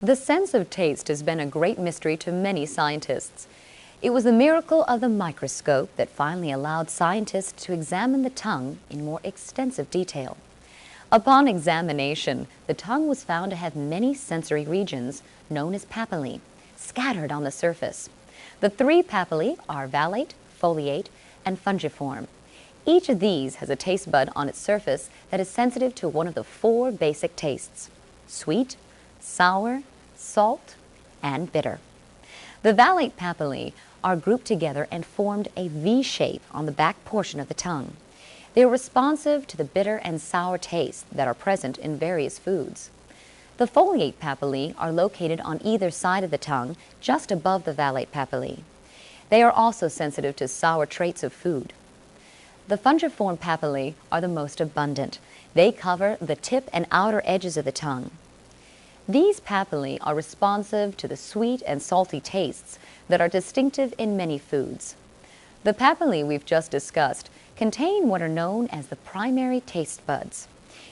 The sense of taste has been a great mystery to many scientists. It was the miracle of the microscope that finally allowed scientists to examine the tongue in more extensive detail. Upon examination, the tongue was found to have many sensory regions, known as papillae, scattered on the surface. The three papillae are valate, foliate, and fungiform. Each of these has a taste bud on its surface that is sensitive to one of the four basic tastes: sweet, sour, salt, and bitter. The valate papillae are grouped together and formed a V shape on the back portion of the tongue. They are responsive to the bitter and sour tastes that are present in various foods. The foliate papillae are located on either side of the tongue, just above the valate papillae. They are also sensitive to sour traits of food. The fungiform papillae are the most abundant. They cover the tip and outer edges of the tongue. These papillae are responsive to the sweet and salty tastes that are distinctive in many foods. The papillae we've just discussed contain what are known as the primary taste buds.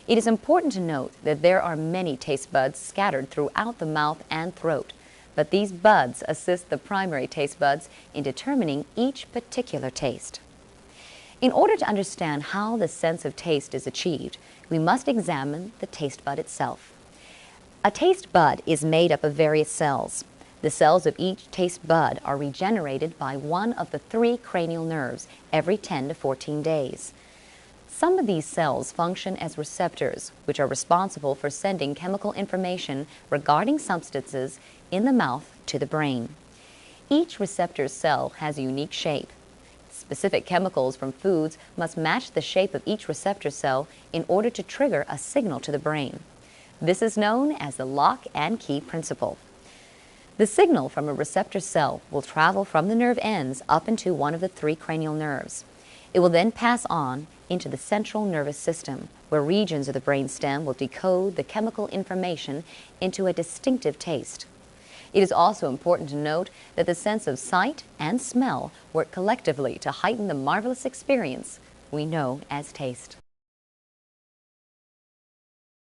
It is important to note that there are many taste buds scattered throughout the mouth and throat, but these buds assist the primary taste buds in determining each particular taste. In order to understand how the sense of taste is achieved, we must examine the taste bud itself. A taste bud is made up of various cells. The cells of each taste bud are regenerated by one of the three cranial nerves every 10 to 14 days. Some of these cells function as receptors, which are responsible for sending chemical information regarding substances in the mouth to the brain. Each receptor cell has a unique shape. Specific chemicals from foods must match the shape of each receptor cell in order to trigger a signal to the brain. This is known as the lock and key principle. The signal from a receptor cell will travel from the nerve ends up into one of the three cranial nerves. It will then pass on into the central nervous system, where regions of the brain stem will decode the chemical information into a distinctive taste. It is also important to note that the sense of sight and smell work collectively to heighten the marvelous experience we know as taste.